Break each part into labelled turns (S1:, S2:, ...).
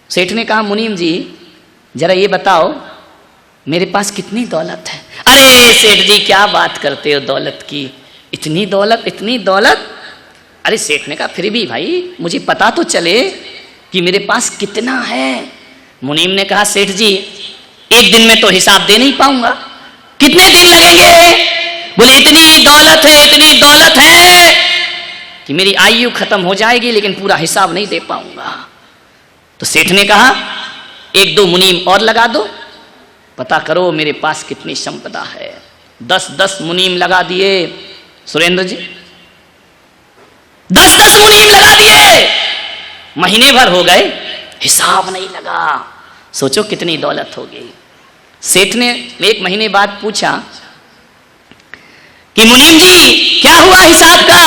S1: सेठ ने कहा मुनीम जी जरा ये बताओ मेरे पास कितनी दौलत है। अरे सेठ जी क्या बात करते हो दौलत की, इतनी दौलत इतनी दौलत। अरे सेठ ने कहा फिर भी भाई मुझे पता तो चले कि मेरे पास कितना है। मुनीम ने कहा सेठ जी एक दिन में तो हिसाब दे नहीं पाऊंगा। कितने दिन लगेंगे? बोले इतनी दौलत है कि मेरी आयु खत्म हो जाएगी लेकिन पूरा हिसाब नहीं दे पाऊंगा। तो सेठ ने कहा एक दो मुनीम और लगा दो, पता करो मेरे पास कितनी संपदा है। 10-10 मुनीम लगा दिए सुरेंद्र जी, 10-10 मुनीम लगा दिए। महीने भर हो गए, हिसाब नहीं लगा। सोचो कितनी दौलत हो गई। सेठ ने एक महीने बाद पूछा कि मुनीम जी क्या हुआ हिसाब का?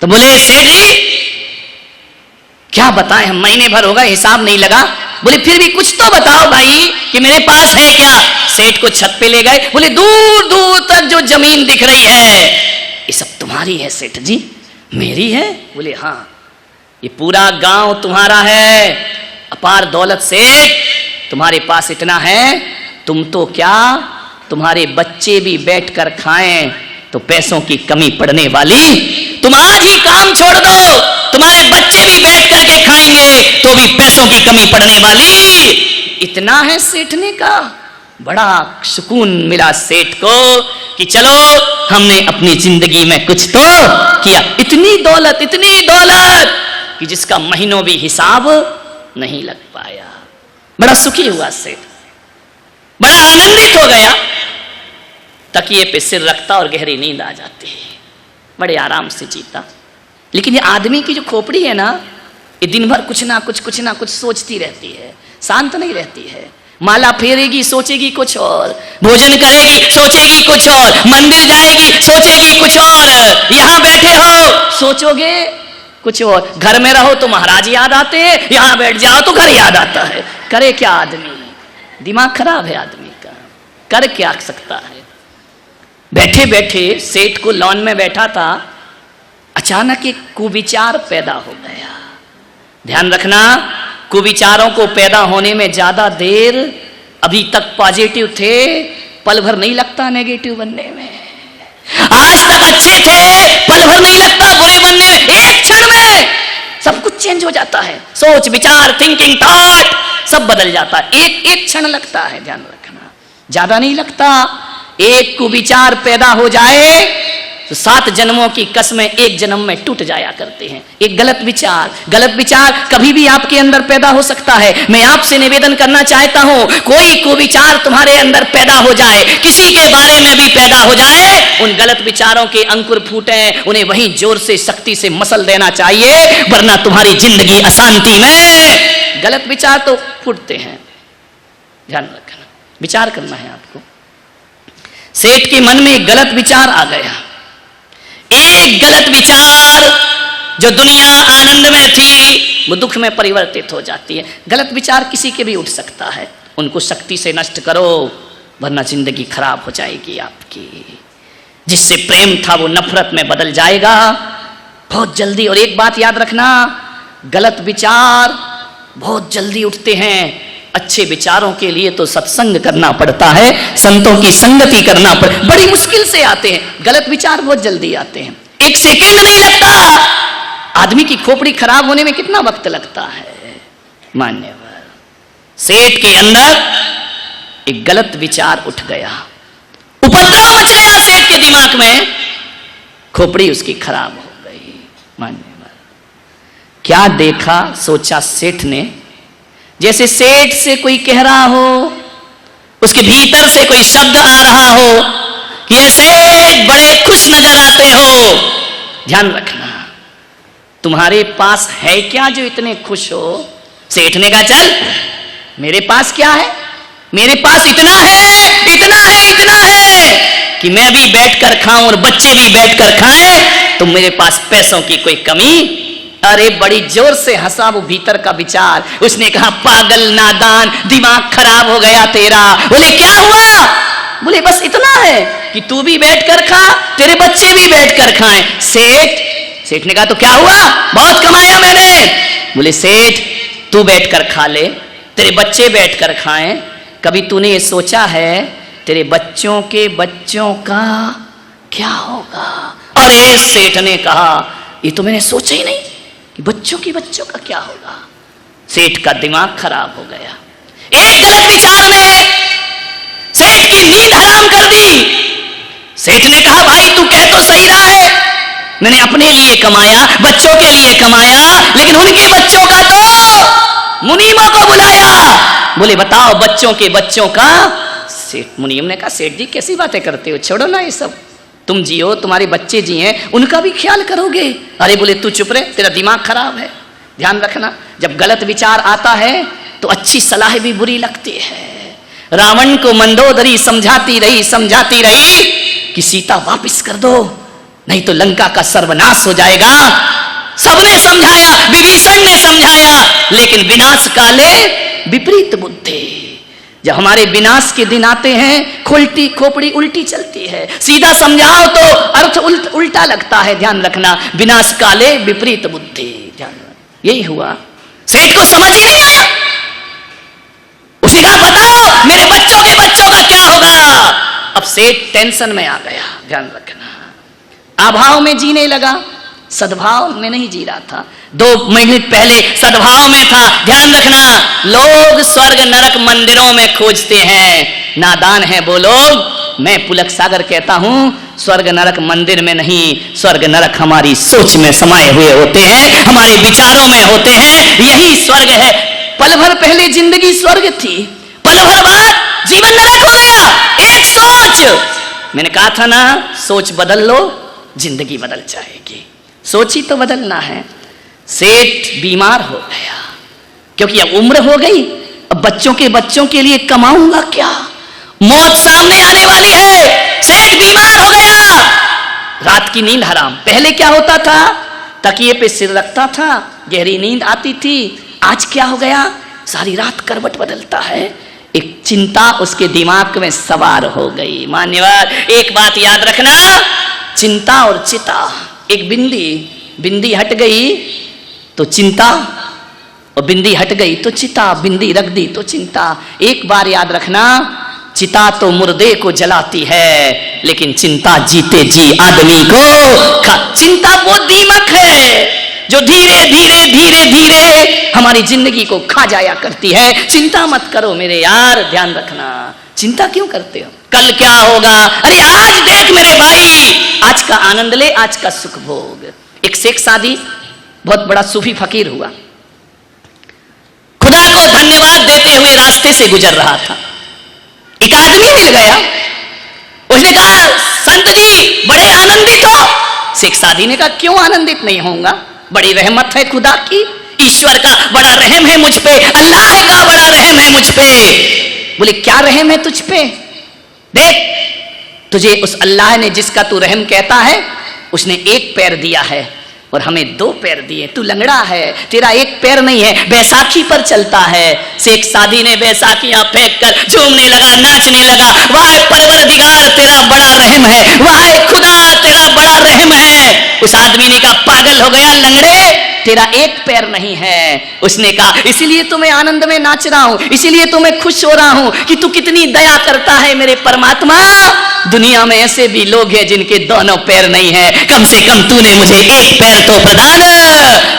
S1: तो बोले सेठ जी क्या बताएं, हम महीने भर हो गए हिसाब नहीं लगा। बोले फिर भी कुछ तो बताओ भाई कि मेरे पास है क्या। सेठ को छत पे ले गए, बोले दूर दूर तक जो जमीन दिख रही है ये सब तुम्हारी है सेठ जी। मेरी है? बोले हाँ ये पूरा गांव तुम्हारा है, अपार दौलत सेठ तुम्हारे पास इतना है। तुम तो क्या, तुम्हारे बच्चे भी बैठकर खाएं तो पैसों की कमी पड़ने वाली। तुम आज ही काम छोड़ दो, तुम्हारे बच्चे भी बैठ करके खाएंगे तो भी पैसों की कमी पड़ने वाली। इतना है सेठ ने कहा। बड़ा सुकून मिला सेठ को कि चलो हमने अपनी जिंदगी में कुछ तो किया। इतनी दौलत कि जिसका महीनों भी हिसाब नहीं लग पाया। बड़ा सुखी हुआ सेठ, बड़ा आनंदित हो गया। तकिए पे सिर रखता और गहरी नींद आ जाती है, बड़े आराम से जीता। लेकिन ये आदमी की जो खोपड़ी है ना, ये दिन भर कुछ ना कुछ सोचती रहती है, शांत नहीं रहती है। माला फेरेगी सोचेगी कुछ और, भोजन करेगी सोचेगी कुछ और, मंदिर जाएगी सोचेगी कुछ और, यहां बैठे हो सोचोगे कुछ और, घर में रहो तो महाराज याद आते हैं, यहां बैठ जाओ तो घर याद आता है। करे क्या आदमी, दिमाग खराब है आदमी का, कर क्या सकता है। बैठे बैठे सेठ को लॉन में बैठा था, अचानक एक कुविचार पैदा हो गया। ध्यान रखना, कुविचारों को पैदा होने में ज्यादा देर, अभी तक पॉजिटिव थे, पल भर नहीं लगता नेगेटिव बनने में। आज तक अच्छे थे, पल भर नहीं लगता बुरे बनने में। एक क्षण में सब कुछ चेंज हो जाता है, सोच विचार थिंकिंग थॉट सब बदल जाता है। एक क्षण लगता है, ध्यान रखना, ज्यादा नहीं लगता। एक कुविचार पैदा हो जाए तो 7 जन्मों की कस्में एक जन्म में टूट जाया करते हैं। एक गलत विचार कभी भी आपके अंदर पैदा हो सकता है। मैं आपसे निवेदन करना चाहता हूं, कोई कुविचार तुम्हारे अंदर पैदा हो जाए, किसी के बारे में भी पैदा हो जाए, उन गलत विचारों के अंकुर फूटे, उन्हें वहीं जोर से शक्ति से मसल देना चाहिए, वरना तुम्हारी जिंदगी अशांति में। गलत विचार तो फूटते हैं, ध्यान रखना, विचार करना है आपको। सेठ के मन में एक गलत विचार आ गया। एक गलत विचार जो दुनिया आनंद में थी वो दुख में परिवर्तित हो जाती है। गलत विचार किसी के भी उठ सकता है, उनको शक्ति से नष्ट करो वरना जिंदगी खराब हो जाएगी आपकी। जिससे प्रेम था वो नफरत में बदल जाएगा बहुत जल्दी। और एक बात याद रखना, गलत विचार बहुत जल्दी उठते हैं। अच्छे विचारों के लिए तो सत्संग करना पड़ता है, संतों की संगति करना पड़ता, बड़ी मुश्किल से आते हैं। गलत विचार बहुत जल्दी आते हैं, एक सेकंड नहीं लगता। आदमी की खोपड़ी खराब होने में कितना वक्त लगता है। मान्यवर, सेठ के अंदर एक गलत विचार उठ गया, उपद्रव मच गया सेठ के दिमाग में, खोपड़ी उसकी खराब हो गई। मान्यवर, क्या देखा सोचा सेठ ने, जैसे सेठ से कोई कह रहा हो, उसके भीतर से कोई शब्द आ रहा हो कि ये सेठ बड़े खुश नजर आते हो। ध्यान रखना, तुम्हारे पास है क्या जो इतने खुश हो। सेठ ने कहा चल मेरे पास क्या है, मेरे पास इतना है कि मैं भी बैठकर खाऊं और बच्चे भी बैठकर खाएं, तो मेरे पास पैसों की कोई कमी। अरे बड़ी जोर से हंसा वो भीतर का विचार। उसने कहा पागल नादान, दिमाग खराब हो गया तेरा। बोले क्या हुआ? बोले बस इतना है कि तू भी बैठकर खा, तेरे बच्चे भी बैठकर खाएं। सेठ ने कहा तो क्या हुआ, बहुत कमाया मैंने। बोले सेठ तू बैठकर खा ले, तेरे बच्चे बैठकर खाएं। कभी तूने ये सोचा है तेरे बच्चों के बच्चों का क्या होगा? अरे सेठ ने कहा ये तो मैंने सोचा ही नहीं कि बच्चों के बच्चों का क्या होगा। सेठ का दिमाग खराब हो गया। एक गलत विचार ने सेठ की नींद हराम कर दी। सेठ ने कहा भाई तू कह तो सही रहा है, मैंने अपने लिए कमाया, बच्चों के लिए कमाया, लेकिन उनके बच्चों का तो मुनीमों को बुलाया। बोले बताओ बच्चों के बच्चों का? सेठ मुनीम ने कहा सेठ जी कैसी बातें करते हो, छोड़ो ना ये सब, तुम जियो, तुम्हारे बच्चे जिए, उनका भी ख्याल करोगे। अरे बोले तू चुप रहे, तेरा दिमाग खराब है। ध्यान रखना, जब गलत विचार आता है तो अच्छी सलाह भी बुरी लगती है। रावण को मंदोदरी समझाती रही कि सीता वापस कर दो, नहीं तो लंका का सर्वनाश हो जाएगा। सबने समझाया, विभीषण ने समझाया, लेकिन विनाश काले विपरीत बुद्धि। जब हमारे विनाश के दिन आते हैं खोलती खोपड़ी उल्टी चलती है, सीधा समझाओ तो अर्थ उल्टा लगता है। ध्यान रखना, विनाश काले विपरीत बुद्धि। ध्यान रखना, यही हुआ। सेठ को समझ ही नहीं आया। उसने कहा बताओ मेरे बच्चों के बच्चों का क्या होगा? अब सेठ टेंशन में आ गया। ध्यान रखना, अभाव में जीने लगा, सद्भाव में नहीं जी रहा था। 2 मिनट पहले सद्भाव में था। ध्यान रखना, लोग स्वर्ग नरक मंदिरों में खोजते हैं, नादान है वो लोग। मैं पुलक सागर कहता हूं स्वर्ग नरक मंदिर में नहीं, स्वर्ग नरक हमारी सोच में समाये हुए होते हैं, हमारे विचारों में होते हैं। यही स्वर्ग है। पल भर पहले जिंदगी स्वर्ग थी, पल भर बाद जीवन नरक हो गया। एक सोच, मैंने कहा था ना सोच बदल लो जिंदगी बदल जाएगी। सोच ही तो बदलना है। सेठ बीमार हो गया क्योंकि अब उम्र हो गई, अब बच्चों के बच्चों के लिए कमाऊंगा क्या? मौत सामने आने वाली है। सेठ बीमार हो गया, रात की नींद हराम। पहले क्या होता था, तकिए पे सिर रखता था, गहरी नींद आती थी। आज क्या हो गया, सारी रात करवट बदलता है। एक चिंता उसके दिमाग में सवार हो गई। मान्यवर एक बात याद रखना, चिंता और चिता, एक बिंदी हट गई तो चिंता, और बिंदी हट गई तो चिता, बिंदी रख दी तो चिंता। एक बार याद रखना, चिता तो मुर्दे को जलाती है, लेकिन चिंता जीते जी आदमी को चिंता वो दीमक है जो धीरे धीरे धीरे धीरे हमारी जिंदगी को खा जाया करती है। चिंता मत करो मेरे यार, ध्यान रखना। चिंता क्यों करते हो, कल क्या होगा? अरे आज देख मेरे भाई, आज का आनंद ले, आज का सुख भोग। एक शेख सादी बहुत बड़ा सूफी फकीर हुआ, खुदा को धन्यवाद देते हुए रास्ते से गुजर रहा था। एक आदमी मिल गया, उसने कहा संत जी बड़े आनंदित हो? शेख सादी ने कहा क्यों आनंदित नहीं होऊंगा, बड़ी रहमत है खुदा की, ईश्वर का बड़ा रहम है मुझ पे, अल्लाह का बड़ा रहम है मुझ पे। बोले क्या रहम है तुझ पे? देख तुझे उस अल्लाह ने जिसका तू रहम कहता है, उसने एक पैर दिया है और हमें 2 पैर दिए। तू लंगड़ा है, तेरा एक पैर नहीं है, बैसाखी पर चलता है। शेख सादी ने बैसाखियां फेंक कर झूमने लगा, नाचने लगा। वाह परवरदिगार तेरा बड़ा रहम है, वाह खुदा तेरा बड़ा रहम है। उस आदमी ने कहा पागल हो गया लंगड़े, तेरा एक पैर नहीं है। उसने कहा इसीलिए तो मैं आनंद में नाच रहा हूं, इसीलिए तो मैं खुश हो रहा हूं कि तू कितनी दया करता है मेरे परमात्मा। दुनिया में ऐसे भी लोग हैं जिनके दोनों पैर नहीं है, कम से कम तूने मुझे एक पैर तो प्रदान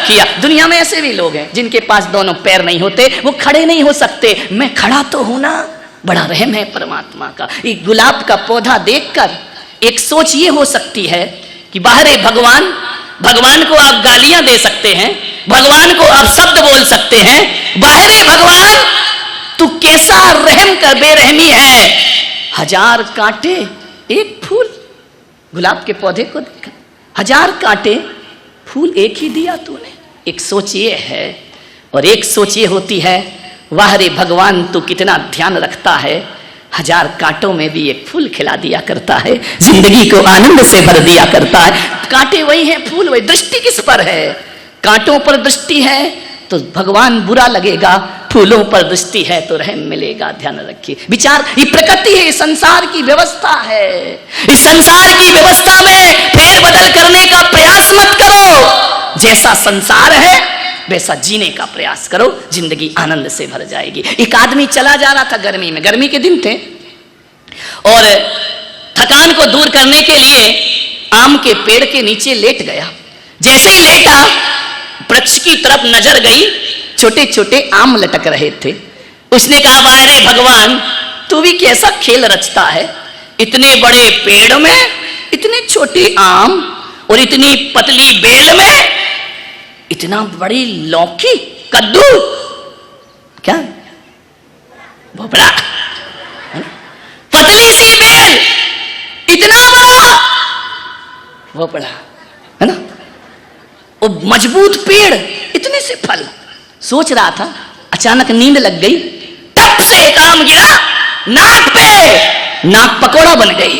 S1: किया। दुनिया में ऐसे भी लोग हैं जिनके पास दोनों पैर नहीं होते, वो खड़े नहीं हो सकते, मैं खड़ा तो हूं ना। बड़ा रहम है परमात्मा का। एक गुलाब का पौधा देखकर एक सोच ये हो सकती है कि बाहरे भगवान को आप गालियां दे सकते हैं, भगवान को आप शब्द बोल सकते हैं, बाहरे भगवान तू कैसा रहम कर, बेरहमी है। 1000 कांटे एक फूल, गुलाब के पौधे को देखा, 1000 कांटे फूल एक ही दिया तूने। एक सोच ये है, और एक सोच ये होती है वाह रे भगवान तू कितना ध्यान रखता है, 1000 कांटों में भी एक फूल खिला दिया करता है, जिंदगी को आनंद से भर दिया करता है। कांटे वही हैं, फूल वही। दृष्टि किस पर है? कांटों पर दृष्टि है तो भगवान बुरा लगेगा, फूलों पर दृष्टि है तो रहम मिलेगा। ध्यान रखिए, विचार ये प्रकृति है, संसार की व्यवस्था है। इस संसार की व्यवस्था में फेरबदल करने का प्रयास मत करो। जैसा संसार है वैसा जीने का प्रयास करो, जिंदगी आनंद से भर जाएगी। एक आदमी चला जा रहा था गर्मी में, गर्मी के दिन थे, और थकान को दूर करने के लिए आम के पेड़ के नीचे लेट गया। जैसे ही लेटा, वृक्ष की तरफ नजर गई, छोटे छोटे आम लटक रहे थे। उसने कहा, वाह रे भगवान, तू भी कैसा खेल रचता है, इतने बड़े पेड़ में इतने छोटे आम और इतनी पतली बेल में इतना बड़ी लौकी, कद्दू, क्या भोपड़ा, पतली सी बेल, इतना बड़ा भोपड़ा, है ना, और मजबूत पेड़, इतने से फल। सोच रहा था, अचानक नींद लग गई, टप से एक आम गिरा नाक पे, नाक पकोड़ा बन गई।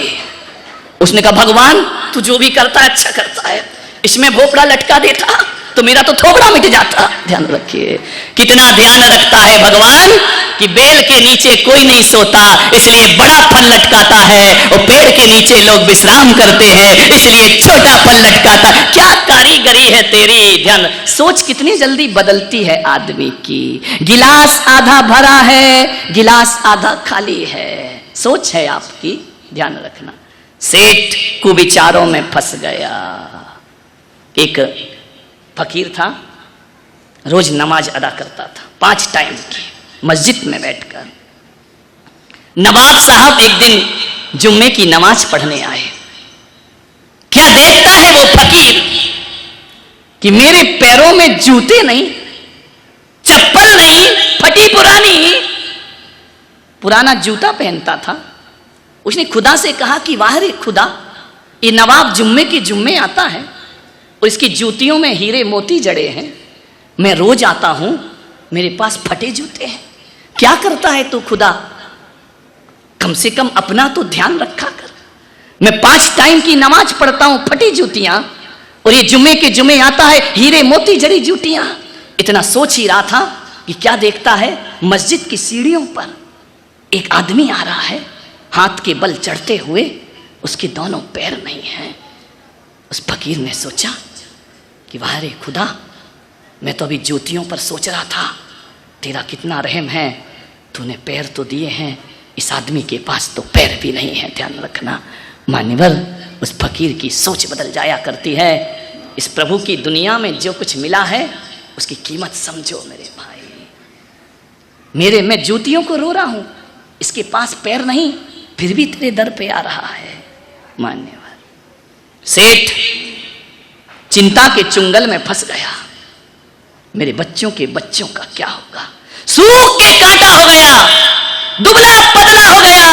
S1: उसने कहा, भगवान तू जो भी करता है अच्छा करता है, इसमें भोपड़ा लटका देता तो मेरा तो थोबड़ा मिट जाता। ध्यान रखिए, कितना ध्यान रखता है भगवान कि बेल के नीचे कोई नहीं सोता, इसलिए बड़ा फल लटकाता है, और पेड़ के नीचे लोग विश्राम करते हैं, इसलिए छोटा फल लटकाता। क्या कारीगरी है तेरी। ध्यान, सोच कितनी जल्दी बदलती है आदमी की। गिलास आधा भरा है, गिलास आधा खाली है, सोच है आपकी, ध्यान रखना। सेठ कुविचारों में फंस गया। एक फकीर था, रोज नमाज अदा करता था 5 टाइम की, मस्जिद में बैठकर। नवाब साहब एक दिन जुम्मे की नमाज पढ़ने आए। क्या देखता है वो फकीर कि मेरे पैरों में जूते नहीं, चप्पल नहीं, फटी पुरानी, पुराना जूता पहनता था। उसने खुदा से कहा कि वाह रे खुदा, ये नवाब जुम्मे के जुम्मे आता है और इसकी जूतियों में हीरे मोती जड़े हैं, मैं रोज आता हूं, मेरे पास फटे जूते हैं, क्या करता है तू खुदा, कम से कम अपना तो ध्यान रखा कर। मैं 5 टाइम की नमाज पढ़ता हूं, फटी जूतियां, और ये जुम्मे के जुम्मे आता है, हीरे मोती जड़ी जूतियां। इतना सोच ही रहा था कि क्या देखता है, मस्जिद की सीढ़ियों पर एक आदमी आ रहा है, हाथ के बल चढ़ते हुए, उसके दोनों पैर नहीं हैं। उस फकीर ने सोचा कि वाह रे खुदा, मैं तो अभी जूतियों पर सोच रहा था, तेरा कितना रहम है, तूने पैर तो दिए हैं, इस आदमी के पास तो पैर भी नहीं है। ध्यान रखना मान्यवर, उस फकीर की सोच बदल जाया करती है। इस प्रभु की दुनिया में जो कुछ मिला है उसकी कीमत समझो मेरे भाई। मैं जूतियों को रो रहा हूं, इसके पास पैर नहीं, फिर भी तेरे दर पे आ रहा है। मान्यवर सेठ चिंता के चुंगल में फंस गया। मेरे बच्चों के बच्चों का क्या होगा, सूख के कांटा हो गया, दुबला पतला हो गया,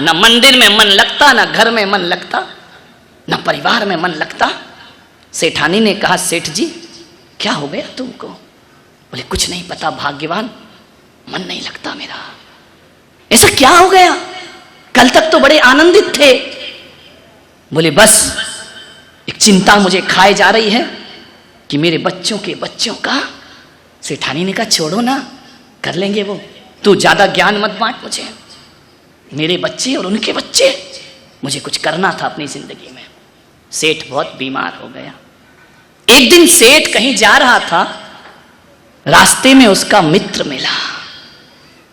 S1: न मंदिर में मन लगता, न घर में मन लगता, न परिवार में मन लगता। सेठानी ने कहा, सेठ जी क्या हो गया तुमको? बोले कुछ नहीं पता भाग्यवान, मन नहीं लगता मेरा। ऐसा क्या हो गया, कल तक तो बड़े आनंदित थे। बोले बस एक चिंता मुझे खाए जा रही है कि मेरे बच्चों के बच्चों का। सेठानी ने कहा छोड़ो ना, कर लेंगे वो, तू ज्यादा ज्ञान मत बांट मुझे। मेरे बच्चे और उनके बच्चे, मुझे कुछ करना था अपनी जिंदगी में। सेठ बहुत बीमार हो गया। एक दिन सेठ कहीं जा रहा था, रास्ते में उसका मित्र मिला।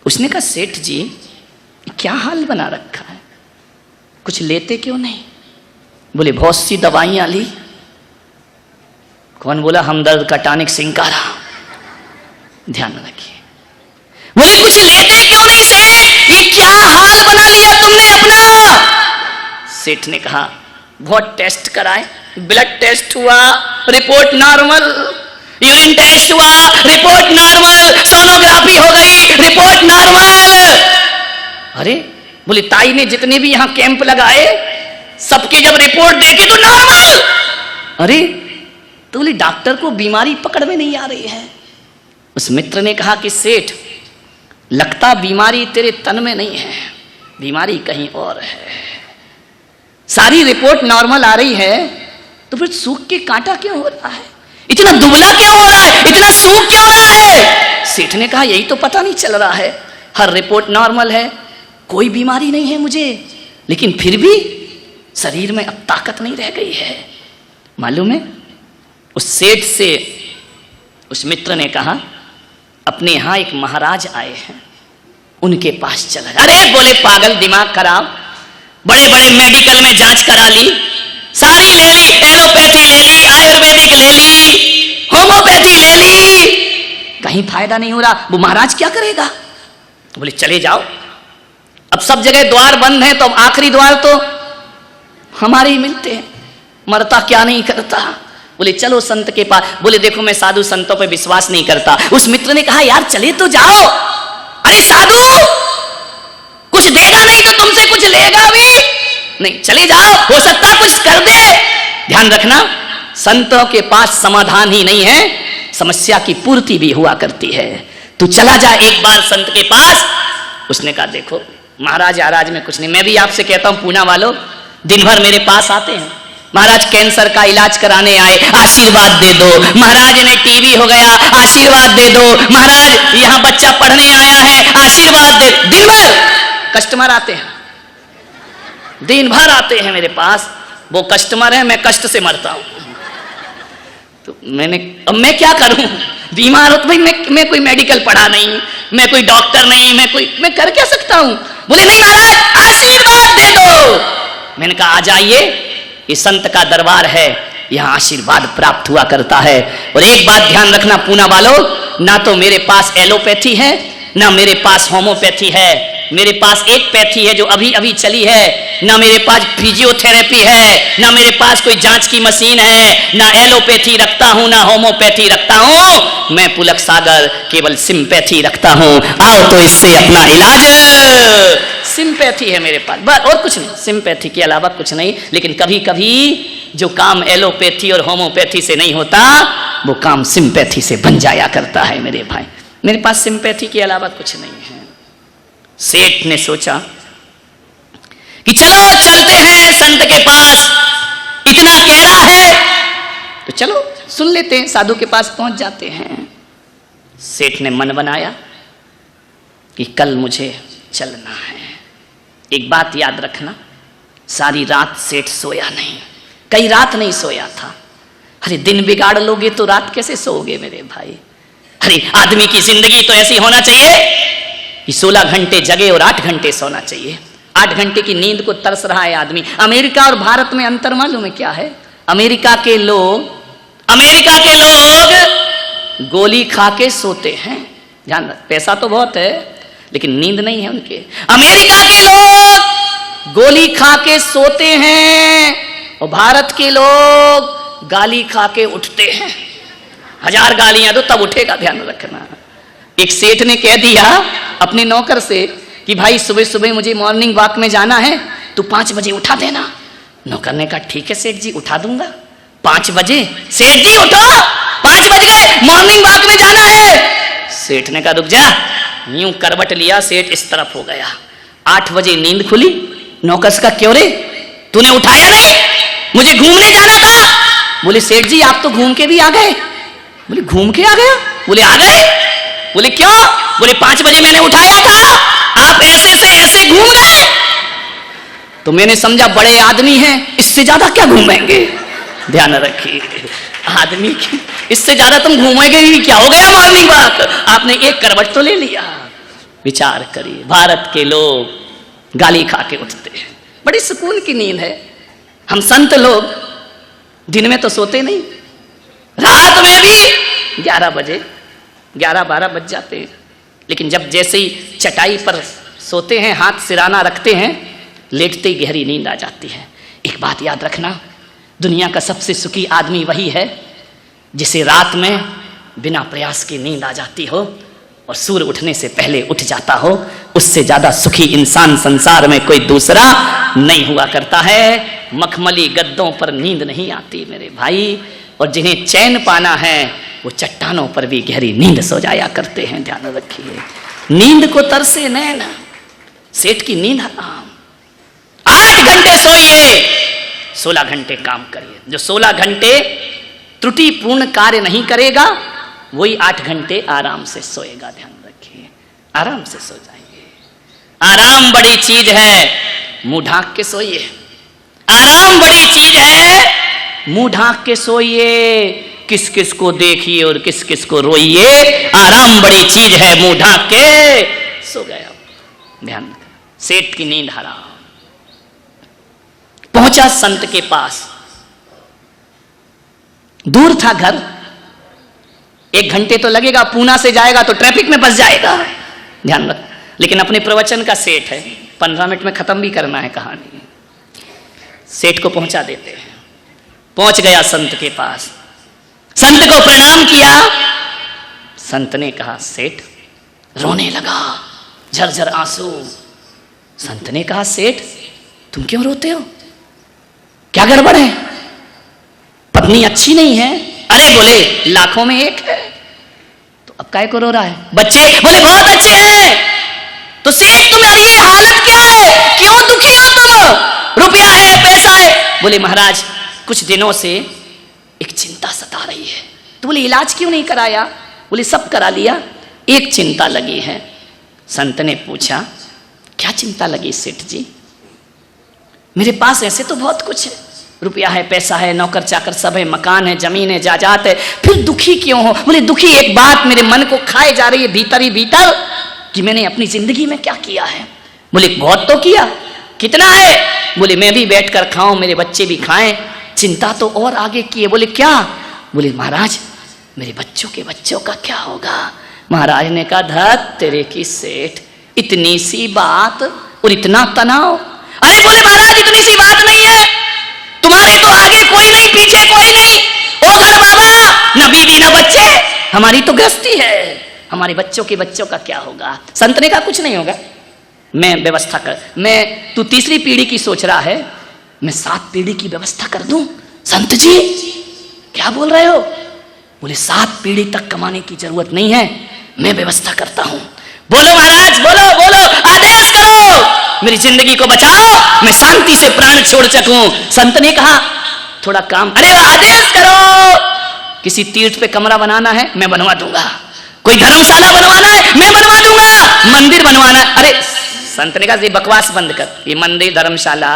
S1: उसने कहा सेठ जी क्या हाल बना रखा है, कुछ लेते क्यों नहीं? बोले बहुत सी दवाइयां ली। कौन बोला? हमदर्द का टॉनिक सिंकारा। ध्यान रखिए। बोले कुछ लेते क्यों नहीं सेठ, ये क्या हाल बना लिया तुमने अपना? सेठ ने कहा बहुत टेस्ट कराए, ब्लड टेस्ट हुआ रिपोर्ट नॉर्मल, यूरिन टेस्ट हुआ रिपोर्ट नॉर्मल, सोनोग्राफी हो गई रिपोर्ट नॉर्मल। अरे बोले ताई ने जितने भी यहां कैंप लगाए सबके जब रिपोर्ट देखे तो नॉर्मल। अरे तो बोले डॉक्टर को बीमारी पकड़ में नहीं आ रही है। उस मित्र ने कहा कि सेठ लगता बीमारी तेरे तन में नहीं है, बीमारी कहीं और है। सारी रिपोर्ट नॉर्मल आ रही है तो फिर सूख के कांटा क्यों हो रहा है, इतना दुबला क्यों हो रहा है, इतना सूख क्यों रहा है? सेठ ने कहा यही तो पता नहीं चल रहा है, हर रिपोर्ट नॉर्मल है, कोई बीमारी नहीं है मुझे, लेकिन फिर भी शरीर में अब ताकत नहीं रह गई है। मालूम है उस सेठ से उस मित्र ने कहा अपने यहां एक महाराज आए हैं, उनके पास चला। अरे बोले पागल, दिमाग खराब, बड़े बड़े मेडिकल में जांच करा ली, सारी ले ली, एलोपैथी ले ली, आयुर्वेदिक ले ली, होम्योपैथी ले ली, कहीं फायदा नहीं हो रहा। वो महाराज क्या करेगा? बोले चले जाओ, अब सब जगह द्वार बंद है तो अब आखिरी द्वार तो हमारे ही मिलते हैं, मरता क्या नहीं करता। बोले चलो संत के पास। बोले देखो मैं साधु संतों पे विश्वास नहीं करता। उस मित्र ने कहा यार चले तो जाओ। अरे साधु कुछ देगा नहीं तो तुमसे कुछ लेगा भी नहीं, चले जाओ, हो सकता कुछ कर दे। ध्यान रखना, संतों के पास समाधान ही नहीं है, समस्या की पूर्ति भी हुआ करती है। तू चला जा एक बार संत के पास। उसने कहा देखो महाराज आराज में कुछ नहीं, मैं भी आपसे कहता हूं पूना वालों, दिन भर मेरे पास आते हैं, महाराज कैंसर का इलाज कराने आए, आशीर्वाद दे दो, महाराज ने टीबी हो गया, आशीर्वाद दे दो, महाराज यहां बच्चा पढ़ने आया है, आशीर्वाद दे। दिन भर कस्टमर आते हैं, दिन भर आते हैं मेरे पास, वो कस्टमर है, मैं कष्ट से मरता हूं। तो अब मैं क्या करूं, बीमार हो तो भाई मैं कोई मेडिकल पढ़ा नहीं, मैं कोई डॉक्टर नहीं, मैं कर क्या सकता हूं। बोले नहीं महाराज आशीर्वाद दे दो। मैंने कहा आ जाइए, ये संत का दरबार है, यहां आशीर्वाद प्राप्त हुआ करता है। और एक बात ध्यान रखना पूना वालों, ना तो मेरे पास एलोपैथी है ना मेरे पास होम्योपैथी है, मेरे पास एक पैथी है जो अभी अभी चली है, ना मेरे पास फिजियोथेरेपी है, ना मेरे पास कोई जांच की मशीन है, ना एलोपैथी रखता हूं ना होम्योपैथी रखता हूं, मैं पुलक सागर केवल सिंपैथी रखता हूं। आओ तो इससे अपना इलाज, सिंपैथी है मेरे पास, बस और कुछ नहीं, सिंपैथी के अलावा कुछ नहीं। लेकिन कभी कभी जो काम एलोपैथी और होम्योपैथी से नहीं होता वो काम सिंपैथी से बन जाया करता है मेरे भाई। मेरे पास सिंपैथी के अलावा कुछ नहीं है। सेठ ने सोचा कि चलो चलते हैं संत के पास, इतना कह रहा है तो चलो सुन लेते हैं, साधु के पास पहुंच जाते हैं। सेठ ने मन बनाया कि कल मुझे चलना है। एक बात याद रखना, सारी रात सेठ सोया नहीं, कई रात नहीं सोया था। अरे दिन बिगाड़ लोगे तो रात कैसे सोओगे मेरे भाई। अरे आदमी की जिंदगी तो ऐसी होना चाहिए कि 16 घंटे जगे और 8 घंटे सोना चाहिए। 8 घंटे की नींद को तरस रहा है आदमी। अमेरिका और भारत में अंतर मालूम है क्या है? अमेरिका के लोग गोली खा के सोते हैं, ध्यान रख, पैसा तो बहुत है लेकिन नींद नहीं है उनके। अमेरिका के लोग गोली खा के सोते हैं और भारत के लोग गाली खा के उठते हैं। 1000 गालियां दो तब उठेगा, ध्यान रखना। एक सेठ ने कह दिया अपने नौकर से कि भाई सुबह सुबह मुझे मॉर्निंग वॉक में जाना है, तू 5 बजे उठा देना। नौकर ने कहा ठीक है सेठ जी, उठा दूंगा। 5 बजे, सेठ जी उठो, 5 बज गए, मॉर्निंग वॉक में जाना है। सेठ ने कहा रुक जा, यूं करवट लिया, सेठ इस तरफ हो गया। 8 बजे नींद खुली। नौकर का क्यों रे, तूने उठाया नहीं, मुझे घूमने जाना था। बोले सेठ जी आप तो घूम के भी आ गए। बोले घूम के आ गया? बोले आ गए। बोले क्यों? बोले 5 बजे मैंने उठाया था, आप ऐसे से ऐसे घूम गए। तो मैंने समझा बड़े आदमी हैं, इससे ज्यादा क्या घूमेंगे। ध्यान रखिए, आदमी की इससे ज्यादा तुम घूमेंगे भी क्या, हो गया मॉर्निंग वॉक, आपने एक करवट तो ले लिया। विचार करिए, भारत के लोग गाली खा के उठते हैं, बड़ी सुकून की नींद है। हम संत लोग दिन में तो सोते नहीं, रात में भी 11 बजे 11-12 बज जाते हैं, लेकिन जब जैसे ही चटाई पर सोते हैं, हाथ सिराना रखते हैं, लेटते ही गहरी नींद आ जाती है। एक बात याद रखना, दुनिया का सबसे सुखी आदमी वही है जिसे रात में बिना प्रयास की नींद आ जाती हो और सूर्य उठने से पहले उठ जाता हो। उससे ज्यादा सुखी इंसान संसार में कोई दूसरा नहीं हुआ करता है। मखमली गद्दों पर नींद नहीं आती मेरे भाई, और जिन्हें चैन पाना है वो चट्टानों पर भी गहरी नींद सो जाया करते हैं। ध्यान रखिए, नींद को तरसे नैना, सेठ की नींद हराम। 8 घंटे सोइए, 16 घंटे काम करिए। जो 16 घंटे त्रुटिपूर्ण कार्य नहीं करेगा वही 8 घंटे आराम से सोएगा। ध्यान रखिए, आराम से सो जाइए। आराम बड़ी चीज है, मुंह ढांक के सोइए। आराम बड़ी चीज है, मुंह ढांक के सोइए। किस किस को देखिए और किस किस को रोइए, आराम बड़ी चीज है, मुंह ढांक के सो गया। ध्यान, सेठ की नींद हराम। पहुंचा संत के पास, दूर था घर, 1 घंटे तो लगेगा, पूना से जाएगा तो ट्रैफिक में फंस जाएगा, ध्यान रख। लेकिन अपने प्रवचन का सेठ है, 15 मिनट में खत्म भी करना है कहानी। सेठ को पहुंचा देते हैं। पहुंच गया संत के पास, संत को प्रणाम किया। संत ने कहा सेठ, रोने लगा, झरझर आंसू। संत ने कहा सेठ तुम क्यों रोते हो, क्या गड़बड़ है, पत्नी अच्छी नहीं है? अरे बोले लाखों में एक है, तो अब काय को रो रहा है? बच्चे बोले बहुत अच्छे हैं। तो सेठ तुम्हारी ये हालत क्या है, क्यों दुखी हो तुम? रुपया है, पैसा है। बोले महाराज कुछ दिनों से एक चिंता सता रही है। तो बोले इलाज क्यों नहीं कराया? बोले सब करा लिया, एक चिंता लगी है। संत ने पूछा क्या चिंता लगी सेठ जी? मेरे पास ऐसे तो बहुत कुछ है, रुपया है, पैसा है, नौकर चाकर सब है, मकान है, जमीन है, जायदाद है, फिर दुखी क्यों हो? बोले दुखी एक बात मेरे मन को खाए जा रही है भीतर ही भीतर, कि मैंने अपनी जिंदगी में क्या किया है। बोले बहुत तो किया, कितना है? बोले मैं भी बैठ कर खाऊं, मेरे बच्चे भी खाएं, चिंता तो और आगे की है। बोले क्या? बोले महाराज मेरे बच्चों के बच्चों का क्या होगा? महाराज ने कहा धत तेरे की सेठ, इतनी सी बात और इतना तनाव। अरे बोले महाराज इतनी सी बात नहीं है, तुम्हारे तो आगे कोई नहीं, पीछे कोई नहीं, ओ घर बाबा, न बीवी न बच्चे, हमारी तो गृहस्थी है, हमारे बच्चों के बच्चों का क्या होगा? संत ने कहा कुछ नहीं होगा, मैं व्यवस्था कर, मैं तू 3री पीढ़ी की सोच रहा है, मैं 7 पीढ़ी की व्यवस्था कर दूं। संत जी क्या बोल रहे हो? बोले 7 पीढ़ी तक कमाने की जरूरत नहीं है, मैं व्यवस्था करता हूं। बोलो महाराज, बोलो बोलो, आदेश करो, मेरी जिंदगी को बचाओ, मैं शांति से प्राण छोड़ सकूं। संत ने कहा थोड़ा काम, अरे आदेश करो, किसी तीर्थ पे कमरा बनाना है मैं बनवा दूंगा, कोई धर्मशाला बनवाना है मैं बनवा दूंगा, मंदिर बनवाना है। अरे संत ने कहा ये बकवास बंद कर, ये मंदिर धर्मशाला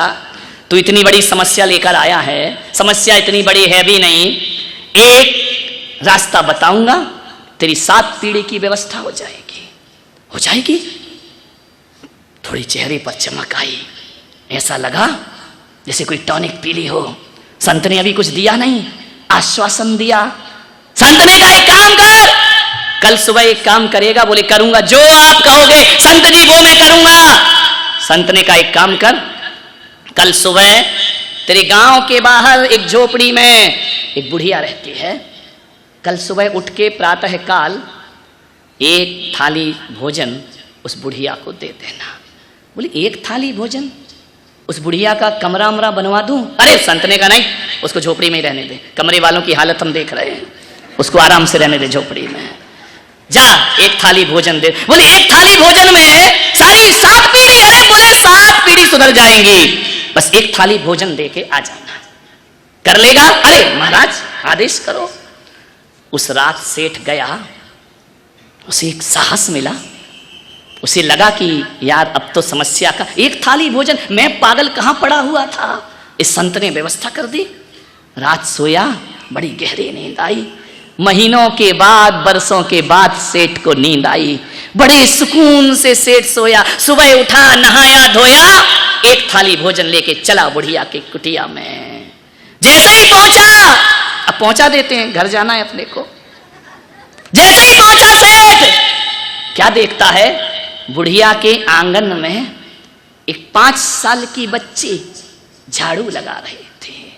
S1: तू इतनी बड़ी समस्या लेकर आया है, समस्या इतनी बड़ी है भी नहीं, एक रास्ता बताऊंगा, तेरी 7 पीढ़ी की व्यवस्था हो जाएगी। हो जाएगी? थोड़ी चेहरे पर चमक आई, ऐसा लगा जैसे कोई टॉनिक पी ली हो। संत ने अभी कुछ दिया नहीं, आश्वासन दिया। संत ने कहा एक काम कर, कल सुबह एक काम करेगा? बोले करूंगा, जो आप कहोगे संत जी वो मैं करूंगा। संत ने कहा एक काम कर, कल सुबह तेरे गांव के बाहर एक झोपड़ी में एक बुढ़िया रहती है, कल सुबह उठ के प्रातः काल 1 थाली भोजन उस बुढ़िया को दे देना। बोले 1 थाली भोजन? उस बुढ़िया का कमरा अमरा बनवा दूं? अरे संत ने कहा नहीं, उसको झोपड़ी में ही रहने दे, कमरे वालों की हालत हम देख रहे हैं, उसको आराम से रहने दे झोपड़ी में, जा 1 थाली भोजन दे। बोले 1 थाली भोजन में सारी 7 पीढ़ी? अरे बोले 7 पीढ़ी सुधर जाएंगी, बस 1 थाली भोजन दे के आ जाना, कर लेगा? अरे महाराज आदेश करो। उस रात सेठ गया, उसे एक साहस मिला, उसे लगा कि यार अब तो समस्या का 1 थाली भोजन, मैं पागल कहां पड़ा हुआ था, इस संत ने व्यवस्था कर दी। रात सोया, बड़ी गहरी नींद आई, महीनों के बाद, बरसों के बाद सेठ को नींद आई, बड़े सुकून से सेठ सोया। सुबह उठा, नहाया धोया, 1 थाली भोजन लेके चला बुढ़िया की कुटिया में। जैसे ही पहुंचा, अब पहुंचा देते हैं, घर जाना है अपने को, जैसे ही पहुंचा सेठ क्या देखता है, बुढ़िया के आंगन में एक 5 साल की बच्ची झाड़ू लगा रही थी।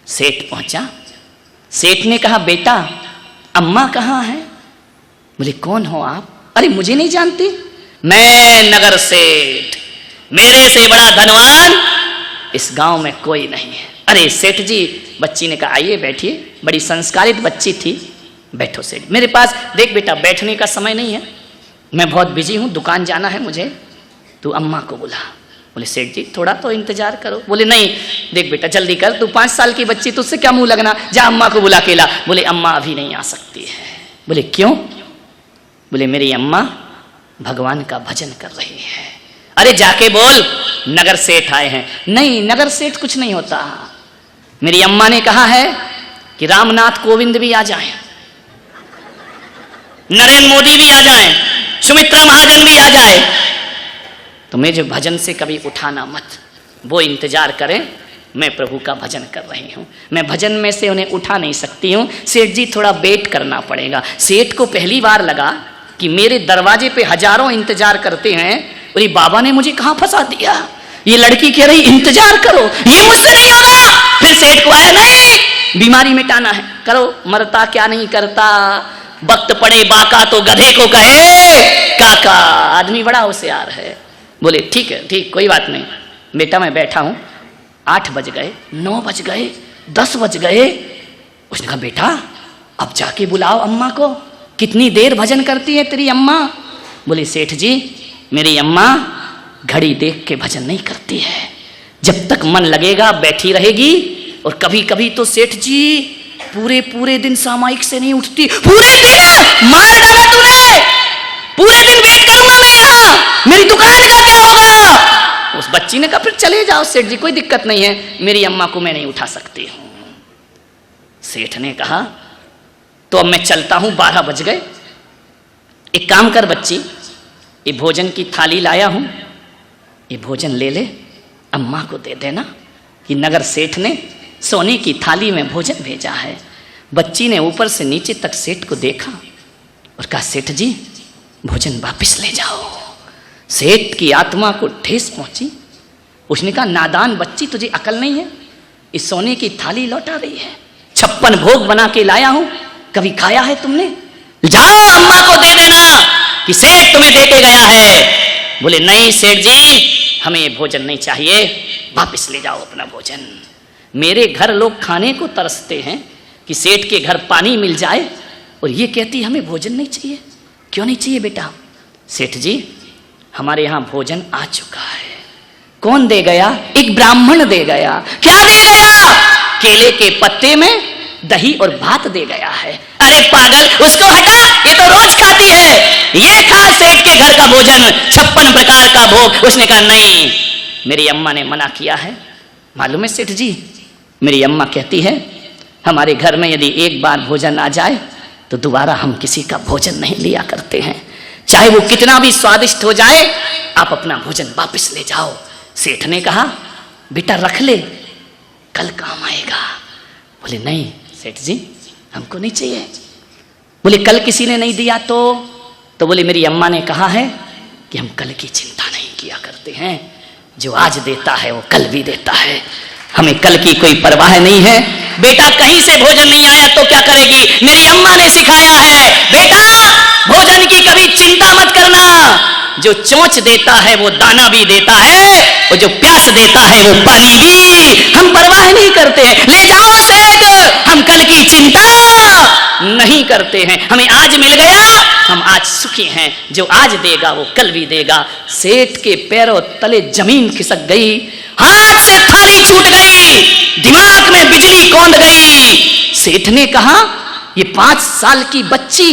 S1: सेठ पहुंचा, सेठ ने कहा बेटा अम्मा कहाँ है? बोले कौन हो आप? अरे मुझे नहीं जानती, मैं नगर सेठ, मेरे से बड़ा धनवान इस गांव में कोई नहीं है। अरे सेठ जी, बच्ची ने कहा आइए बैठिए, बड़ी संस्कारित बच्ची थी, बैठो सेठ। मेरे पास देख बेटा बैठने का समय नहीं है, मैं बहुत बिजी हूँ, दुकान जाना है मुझे, तू अम्मा को बुला। बोले सेठ जी थोड़ा तो इंतजार करो। बोले नहीं देख बेटा जल्दी कर, तू 5 साल की बच्ची, तुझसे क्या मुंह लगना, जा अम्मा को बुला के ला। बोले अम्मा अभी नहीं आ सकती है। बोले क्यों? बोले मेरी अम्मा भगवान का भजन कर रही है। अरे जाके बोल नगर सेठ आए हैं। नहीं नगर सेठ कुछ नहीं होता, मेरी अम्मा ने कहा है कि रामनाथ कोविंद भी आ जाएं, नरेंद्र मोदी भी आ जाएं, सुमित्रा महाजन भी आ जाए, तो मुझे भजन से कभी उठाना मत, वो इंतजार करें, मैं प्रभु का भजन कर रही हूँ, मैं भजन में से उन्हें उठा नहीं सकती हूँ। सेठ जी थोड़ा वेट करना पड़ेगा। सेठ को पहली बार लगा कि मेरे दरवाजे पे हजारों इंतजार करते हैं और ये बाबा ने मुझे कहाँ फंसा दिया। ये लड़की कह रही इंतजार करो, ये मुझसे नहीं होगा। फिर सेठ को आया, नहीं बीमारी मिटाना है, करो, मरता क्या नहीं करता, वक्त पड़े बाका तो गधे को कहे काका। आदमी बड़ा होशियार है। बोले ठीक है, ठीक, कोई बात नहीं बेटा, मैं बैठा हूं। 8 बज गए, 9 बज गए, 10 बज गए। उसने कहा बेटा अब जाके बुलाओ अम्मा को, कितनी देर भजन करती है तेरी अम्मा। बोले सेठ जी मेरी अम्मा घड़ी देख के भजन नहीं करती है, जब तक मन लगेगा बैठी रहेगी। और कभी कभी तो सेठ जी पूरे पूरे दिन सामायिक से नहीं उठती। पूरे दिन मार डाला तूने, पूरे दिन वेट करूंगा मैं यहाँ, मेरी दुकान का क्या होगा। उस बच्ची ने कहा फिर चले जाओ सेठ जी, कोई दिक्कत नहीं है, मेरी अम्मा को मैं नहीं उठा सकती हूँ। सेठ ने कहा तो अब मैं चलता हूं, 12 बज गए। एक काम कर बच्ची, ये भोजन की थाली लाया हूं, ये भोजन ले ले, अम्मा को दे देना। कि नगर सेठ ने सोने की थाली में भोजन भेजा है। बच्ची ने ऊपर से नीचे तक सेठ को देखा और कहा सेठ जी भोजन वापस ले जाओ। सेठ की आत्मा को ठेस पहुंची। उसने कहा नादान बच्ची, तुझे अकल नहीं है, इस सोने की थाली लौटा रही है, 56 भोग बना के लाया हूं, कभी खाया है तुमने? जाओ अम्मा को दे देना कि सेठ तुम्हें दे के गया है। बोले नहीं सेठ जी हमें ये भोजन नहीं चाहिए, वापस ले जाओ अपना भोजन। मेरे घर लोग खाने को तरसते हैं कि सेठ के घर पानी मिल जाए, और ये कहती हमें भोजन नहीं चाहिए। क्यों नहीं चाहिए बेटा? सेठ जी हमारे यहाँ भोजन आ चुका है। कौन दे गया? एक ब्राह्मण दे गया। क्या दे गया? केले के पत्ते में दही और भात दे गया है। अरे पागल, उसको हटा, ये तो रोज खाती है, ये खा सेठ के घर का भोजन, 56 प्रकार का भोग। उसने कहा नहीं, मेरी अम्मा ने मना किया है। मालूम है सेठ जी, मेरी अम्मा कहती है हमारे घर में यदि एक बार भोजन आ जाए तो दोबारा हम किसी का भोजन नहीं लिया करते हैं, चाहे वो कितना भी स्वादिष्ट हो जाए, आप अपना भोजन वापस ले जाओ। सेठ ने कहा बेटा रख ले, कल काम आएगा। बोले नहीं सेठ जी हमको नहीं चाहिए। बोले कल किसी ने नहीं दिया तो बोले मेरी अम्मा ने कहा है कि हम कल की चिंता नहीं किया करते हैं, जो आज देता है वो कल भी देता है, हमें कल की कोई परवाह नहीं है। बेटा कहीं से भोजन नहीं आया तो क्या करेगी? मेरी अम्मा ने सिखाया है बेटा भोजन की कभी चिंता मत करना, जो चोंच देता है वो दाना भी देता है, और जो प्यास देता है वो पानी भी। हम परवाह नहीं करते हैं, ले जाओ सेठ, हम कल की चिंता नहीं करते हैं, हमें आज मिल गया, हम आज सुखी हैं, जो आज देगा वो कल भी देगा। सेठ के पैरों तले जमीन खिसक गई, हाथ से थाली छूट गई, दिमाग में बिजली कौंध गई। सेठ ने कहा ये 5 साल की बच्ची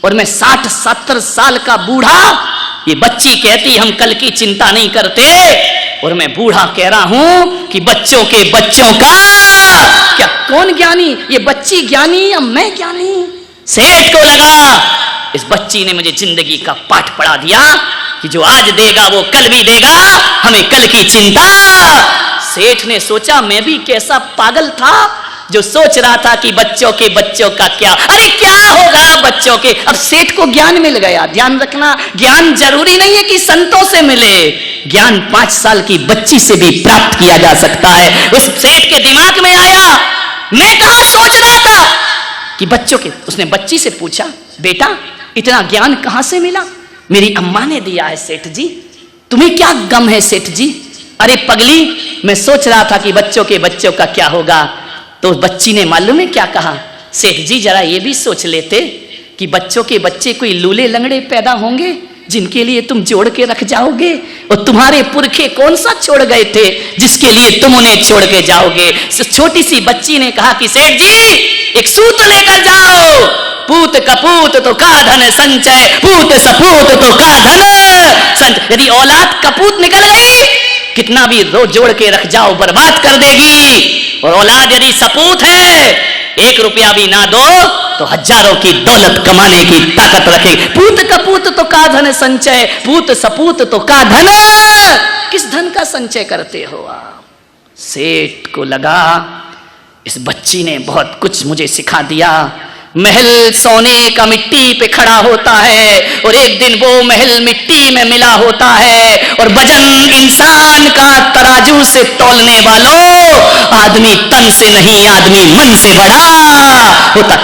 S1: और मैं 60-70 साल का बूढ़ा, ये बच्ची कहती हम कल की चिंता नहीं करते, और मैं बूढ़ा कह रहा हूं कि बच्चों के बच्चों का क्या, कौन ज्ञानी? ये बच्ची ज्ञानी या मैं ज्ञानी? सेठ को लगा इस बच्ची ने मुझे जिंदगी का पाठ पढ़ा दिया कि जो आज देगा वो कल भी देगा, हमें कल की चिंता। सेठ ने सोचा मैं भी कैसा पागल था जो सोच रहा था कि बच्चों का क्या, अरे क्या होगा बच्चों के। अब सेठ को ज्ञान मिल गया। ध्यान रखना, ज्ञान जरूरी नहीं है कि संतों से मिले, ज्ञान 5 साल की बच्ची से भी प्राप्त किया जा सकता है। उस सेठ के दिमाग में आया मैं कहां सोच रहा था कि बच्चों के। उसने बच्ची से पूछा बेटा इतना ज्ञान कहां से मिला? मेरी अम्मा ने दिया है सेठ जी। तुम्हें क्या गम है सेठ जी? अरे पगली, मैं सोच रहा था कि बच्चों का क्या होगा। तो बच्ची ने मालूम है क्या कहा? सेठ जी जरा ये भी सोच लेते कि बच्चों के बच्चे कोई लूले लंगड़े पैदा होंगे जिनके लिए तुम जोड़ के रख जाओगे, और तुम्हारे पुरखे कौन सा छोड़ गए थे जिसके लिए तुम उन्हें छोड़ के जाओगे। छोटी सी बच्ची ने कहा कि सेठ जी एक सूत्र लेकर जाओ, पूत कपूत तो का धन संचय, पूत सपूत तो का धन संचय। यदि औलाद कपूत निकल गई कितना भी जोड़ के रख जाओ बर्बाद कर देगी, और औलाद यदि सपूत है 1 रुपया भी ना दो तो हजारों की दौलत कमाने की ताकत रखेगी। पूत कपूत तो का धन संचय, पूत सपूत तो का धन। किस धन का संचय करते हो आप? सेठ को लगा इस बच्ची ने बहुत कुछ मुझे सिखा दिया। महल सोने का मिट्टी पे खड़ा होता है और एक दिन वो महल मिट्टी में मिला होता है। और वजन इंसान का तराजू से तौलने वालों, आदमी तन से नहीं आदमी मन से बड़ा होता।